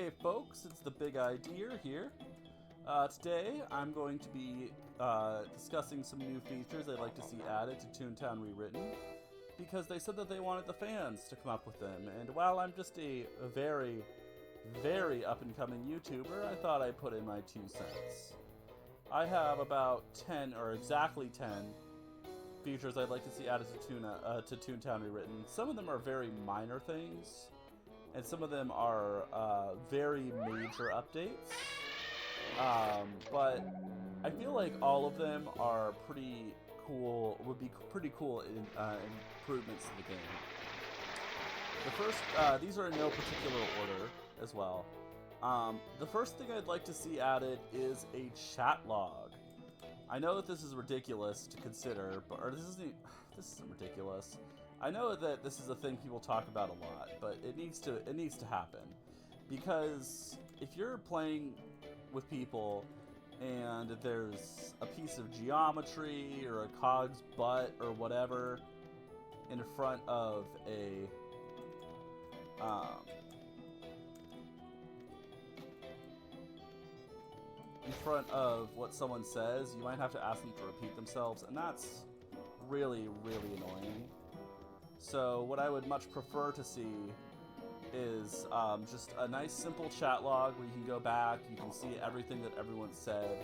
Hey folks, it's the Big Idea here. Today I'm going to be discussing some new features I'd like to see added to Toontown Rewritten, because they said that they wanted the fans to come up with them, and while I'm just a very, very up-and-coming YouTuber, I thought I'd put in my 2 cents. I have about 10, or exactly 10, features I'd like to see added to Toontown Rewritten. Some of them are very minor things, and some of them are very major updates. But I feel like all of them are pretty cool, would be pretty cool improvements to the game. The first, these are in no particular order as well. The first thing I'd like to see added is a chat log. I know that this is ridiculous to consider, but this isn't ridiculous. I know that this is a thing people talk about a lot, but it needs to happen, because if you're playing with people and there's a piece of geometry or a cog's butt or whatever in front of what someone says, you might have to ask them to repeat themselves, and that's really, really annoying. So what I would much prefer to see is just a nice simple chat log where you can go back, you can see everything that everyone said,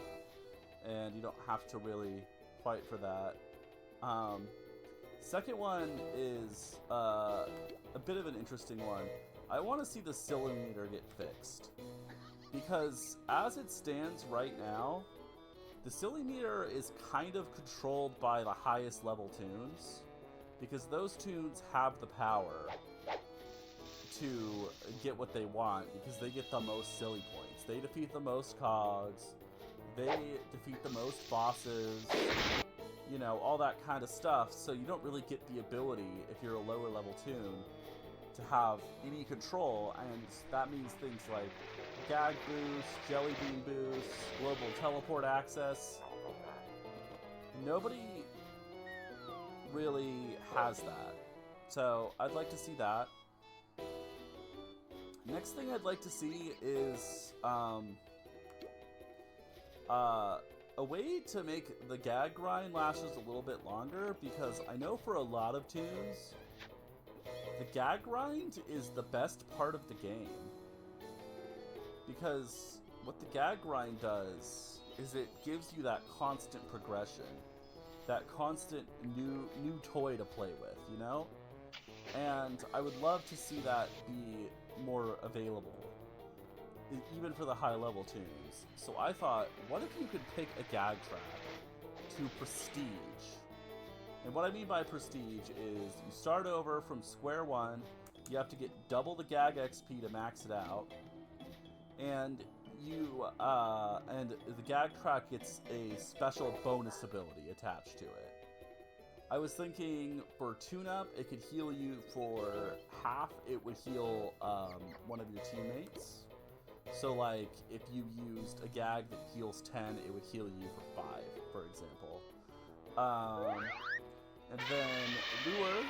and you don't have to really fight for that. Second one is a bit of an interesting one. I want to see the silly meter get fixed, because as it stands right now, the silly meter is kind of controlled by the highest level tunes, because those tunes have the power to get what they want, because they get the most silly points. They defeat the most cogs, they defeat the most bosses, you know, all that kind of stuff, so you don't really get the ability, if you're a lower level tune, to have any control, and that means things like gag boost, jelly bean boost, global teleport access. Nobody really has that, so I'd like to see that. Next thing I'd like to see is a way to make the gag grind last just a little bit longer, because I know for a lot of tunes, the gag grind is the best part of the game. Because what the gag grind does is it gives you that constant progression, that constant new toy to play with, you know? And I would love to see that be more available, even for the high level tunes. So I thought, what if you could pick a gag track to prestige? And what I mean by prestige is you start over from square one, you have to get double the gag XP to max it out, and and the gag track gets a special bonus ability attached to it. I was thinking for tune-up, it could heal you for half. It would heal one of your teammates. So, like, if you used a gag that heals 10, it would heal you for 5, for example. And then Lure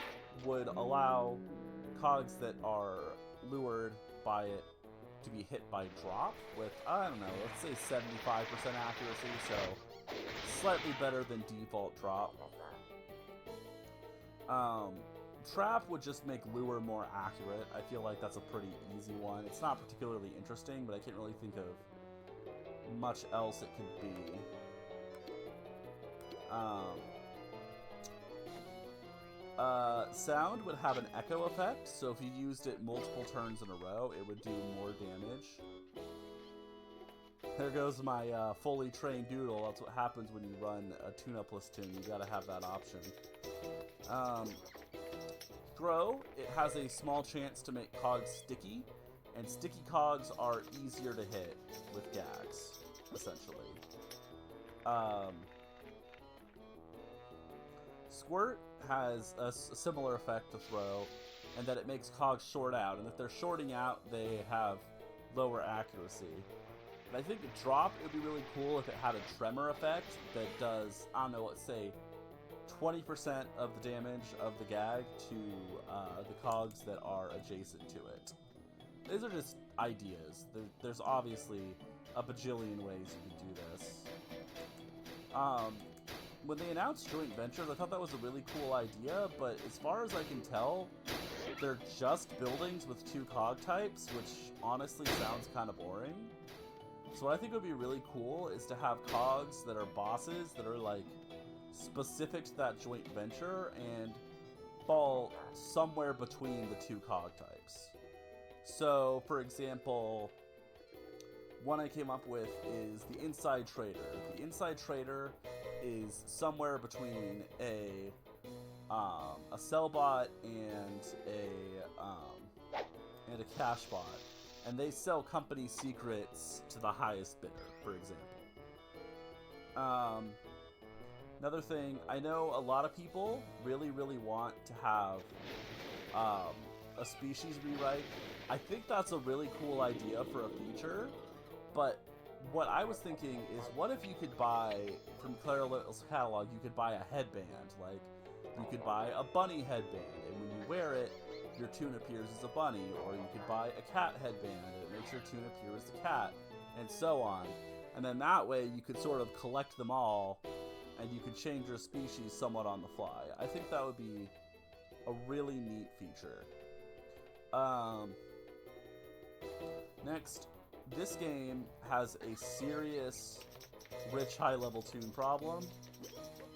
would allow cogs that are lured by it to be hit by drop with, I don't know, let's say 75% accuracy, so slightly better than default drop. Trap would just make Lure more accurate. I feel like that's a pretty easy one. It's not particularly interesting, but I can't really think of much else it could be. Sound would have an echo effect, so if you used it multiple turns in a row, it would do more damage. There goes my fully trained doodle. That's what happens when you run a tune-up-less tune. You gotta have that option. Throw, it has a small chance to make cogs sticky, and sticky cogs are easier to hit with gags, essentially. Squirt has a similar effect to throw, and that it makes cogs short out, and if they're shorting out, they have lower accuracy. And I think drop, it would be really cool if it had a tremor effect that does, I don't know, let's say 20% of the damage of the gag to the cogs that are adjacent to it. These are just ideas. There's obviously a bajillion ways you can do this. When they announced joint ventures, I thought that was a really cool idea, but as far as I can tell, they're just buildings with 2 cog types, which honestly sounds kind of boring. So what I think would be really cool is to have cogs that are bosses that are like specific to that joint venture and fall somewhere between the 2 cog types. So, for example, one I came up with is the Inside Trader. The Inside Trader is somewhere between a sellbot and a cash bot, and they sell company secrets to the highest bidder, for example. Another thing, I know a lot of people really want to have a species rewrite. I think that's a really cool idea for a feature, but what I was thinking is, what if you could buy, from Clara Little's catalog, you could buy a headband, like, you could buy a bunny headband, and when you wear it, your toon appears as a bunny, or you could buy a cat headband, and it makes your toon appear as a cat, and so on. And then that way, you could sort of collect them all, and you could change your species somewhat on the fly. I think that would be a really neat feature. Next, this game has a serious rich high-level toon problem.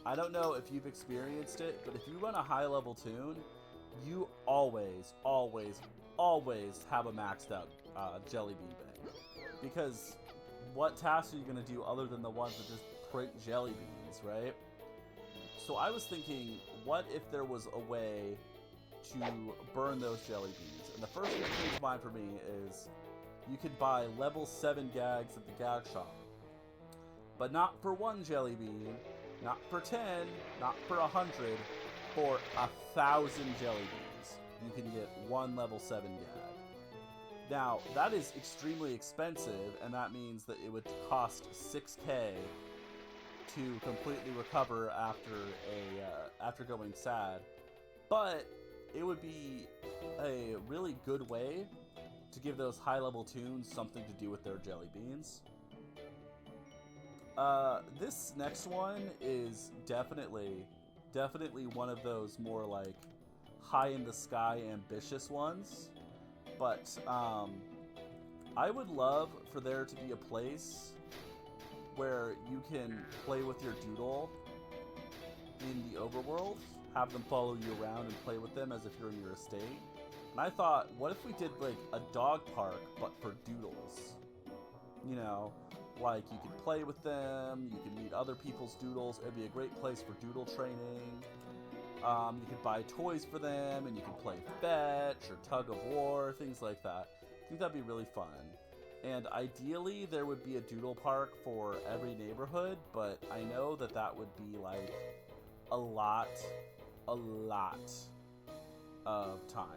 I don't know if you've experienced it, but if you run a high-level toon, you always have a maxed out jelly bean bank. Because what tasks are you going to do other than the ones that just print jelly beans, right? So I was thinking, what if there was a way to burn those jelly beans? And the first thing that came to mind for me is you could buy level 7 gags at the gag shop. But not for 1 jelly bean, not for 10, not for 100, for 1,000 jelly beans. You can get 1 level 7 gag. Now, that is extremely expensive, and that means that it would cost 6k to completely recover after going sad. But it would be a really good way to give those high-level toons something to do with their jelly beans. This next one is definitely one of those more like high-in-the-sky ambitious ones. But I would love for there to be a place where you can play with your doodle in the overworld, have them follow you around and play with them as if you're in your estate. And I thought, what if we did like a dog park, but for doodles? You know, like you could play with them, you can meet other people's doodles. It'd be a great place for doodle training. You could buy toys for them, and you could play fetch or tug of war, things like that. I think that'd be really fun. And ideally, there would be a doodle park for every neighborhood, but I know that that would be like a lot of time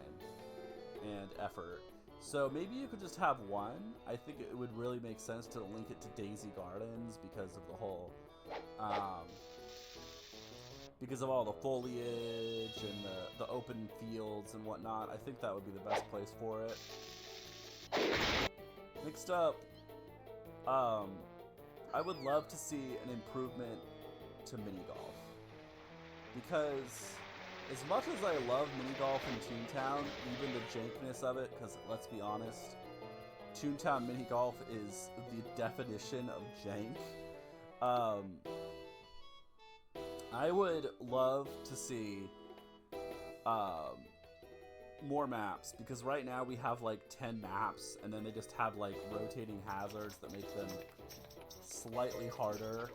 and effort. So maybe you could just have one. I think it would really make sense to link it to Daisy Gardens because of the whole, because of all the foliage and the open fields and whatnot. I think that would be the best place for it. Next up, I would love to see an improvement to mini golf, because as much as I love mini golf in Toontown, even the jankiness of it, because let's be honest, Toontown mini golf is the definition of jank. I would love to see more maps, because right now we have like 10 maps, and then they just have like rotating hazards that make them slightly harder,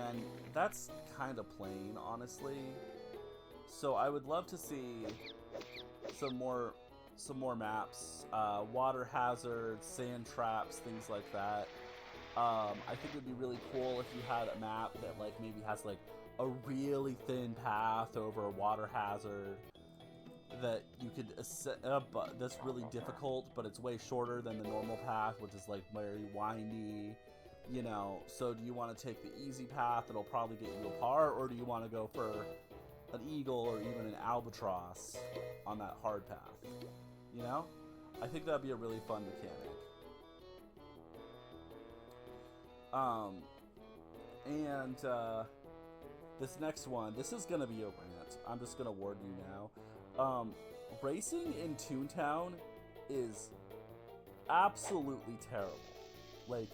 and that's kind of plain, honestly. So I would love to see some more maps, water hazards, sand traps, things like that. I think it would be really cool if you had a map that like maybe has like a really thin path over a water hazard that you could that's really difficult, but it's way shorter than the normal path, which is like very windy, you know. So do you want to take the easy path that'll probably get you a par, or do you want to go for an eagle or even an albatross on that hard path, you know? I think that'd be a really fun mechanic. And this next one, this is gonna be a rant. I'm just gonna warn you now. Racing in Toontown is absolutely terrible. Like,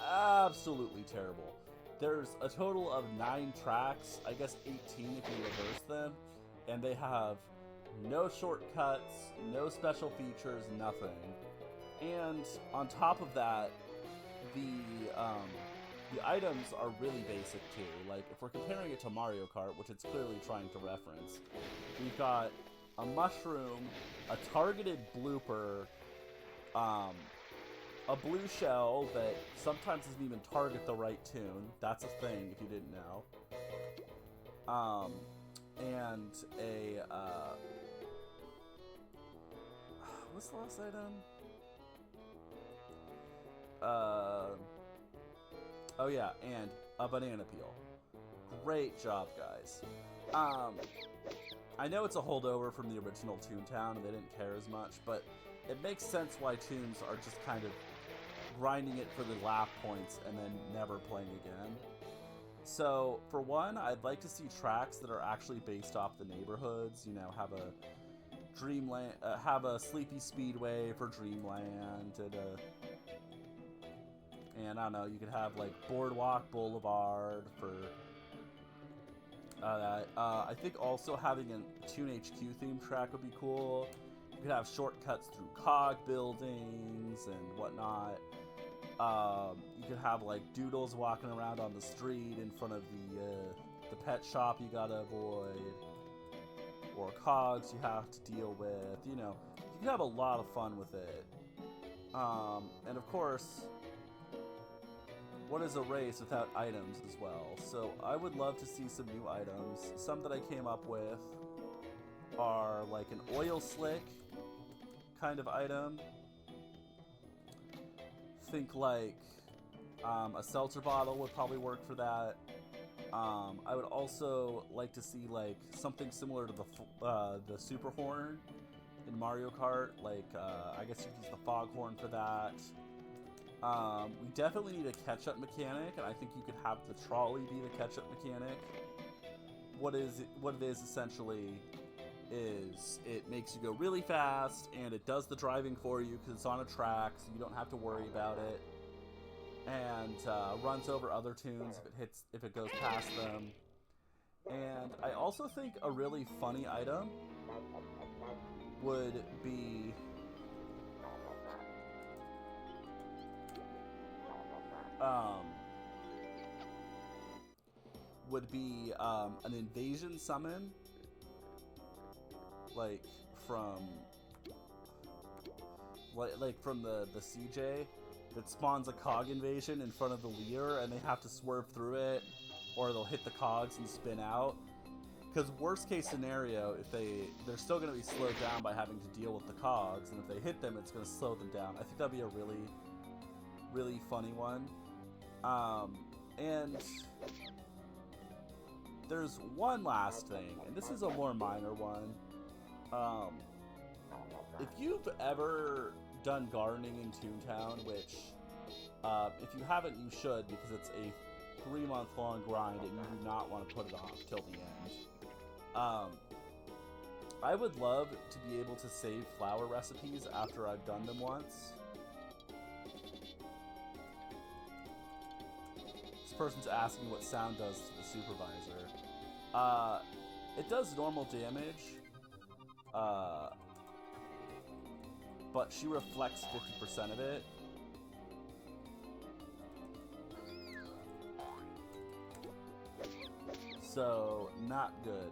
absolutely terrible. There's a total of 9 tracks, I guess 18 if you reverse them, and they have no shortcuts, no special features, nothing. And on top of that, the items are really basic too. Like, if we're comparing it to Mario Kart, which it's clearly trying to reference, we've got a mushroom, a targeted blooper, a blue shell that sometimes doesn't even target the right tune. That's a thing if you didn't know. And a, what's the last item? Oh yeah, and a banana peel. Great job, guys. I know it's a holdover from the original Toontown and they didn't care as much, but it makes sense why tunes are just kind of grinding it for the lap points and then never playing again. So, for one, I'd like to see tracks that are actually based off the neighborhoods. You know, have a Dreamland, have a Sleepy Speedway for Dreamland, and I don't know, you could have like Boardwalk Boulevard for that. I think also having a Toon HQ theme track would be cool. You could have shortcuts through cog buildings and whatnot. You could have like Doodles walking around on the street in front of the pet shop you gotta avoid, or cogs you have to deal with. You know, you can have a lot of fun with it. And of course, what is a race without items as well? So I would love to see some new items. Some that I came up with are like an oil slick kind of item. Think like a seltzer bottle would probably work for that. I would also like to see like something similar to the super horn in Mario Kart. Like I guess you could use the foghorn for that. We definitely need a catch-up mechanic, and I think you could have the trolley be the catch-up mechanic. What it is essentially is it makes you go really fast, and it does the driving for you because it's on a track, so you don't have to worry about it. And runs over other tunes if it goes past them. And I also think a really funny item would be an invasion summon, like from the CJ, that spawns a cog invasion in front of the leader, and they have to swerve through it, or they'll hit the cogs and spin out. Because worst case scenario, if they're still going to be slowed down by having to deal with the cogs, and if they hit them, it's going to slow them down. I think that'd be a really, really funny one. And there's one last thing, and this is a more minor one. If you've ever done gardening in Toontown, which if you haven't, you should, because it's a 3-month-long grind and you do not want to put it off till the end. I would love to be able to save flower recipes after I've done them once. This person's asking what sound does to the supervisor. It does normal damage, but she reflects 50% of it. So, not good.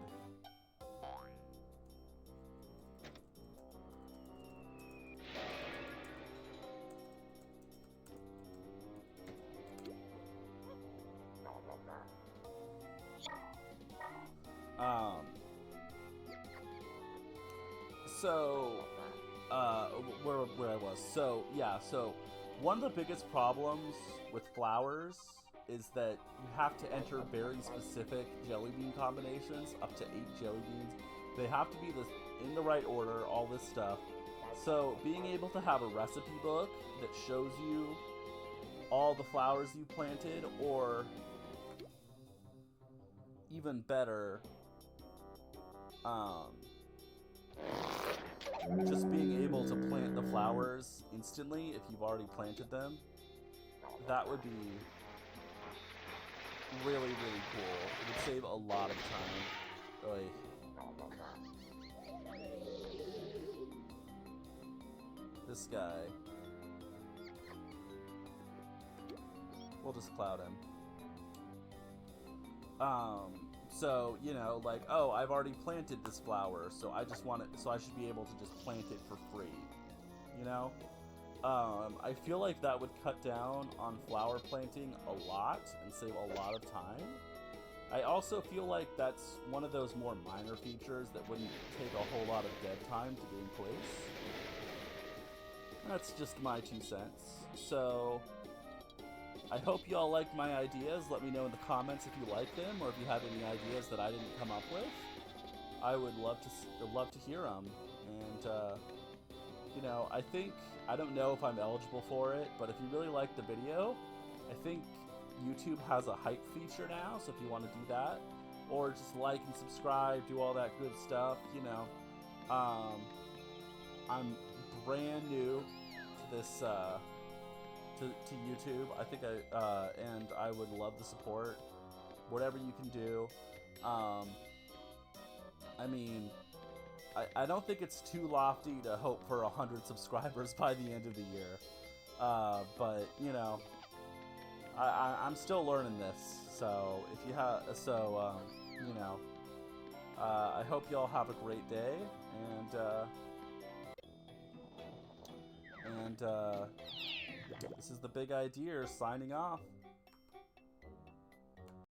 Where I was. So, yeah, so one of the biggest problems with flowers is that you have to enter very specific jelly bean combinations, up to 8 jelly beans. They have to be in the right order, all this stuff. So being able to have a recipe book that shows you all the flowers you planted, or even better, just being able to plant the flowers instantly if you've already planted them, that would be really, really cool. It would save a lot of time. Oy. This guy. We'll just cloud him. So, you know, like, oh, I've already planted this flower, so I just want it, so I should be able to just plant it for free, you know? I feel like that would cut down on flower planting a lot and save a lot of time. I also feel like that's one of those more minor features that wouldn't take a whole lot of dead time to get in place. That's just my 2 cents. So, I hope you all like my ideas. Let me know in the comments if you like them, or if you have any ideas that I didn't come up with. I would love to hear them. And you know, I don't know if I'm eligible for it, but if you really like the video, I think YouTube has a hype feature now. So if you want to do that, or just like and subscribe, do all that good stuff, you know. I'm brand new to this. To YouTube, I think and I would love the support, whatever you can do. I mean, I don't think it's too lofty to hope for 100 subscribers by the end of the year, but you know, I'm still learning this. So if you have, you know, I hope y'all have a great day, and this is the Big Idea signing off.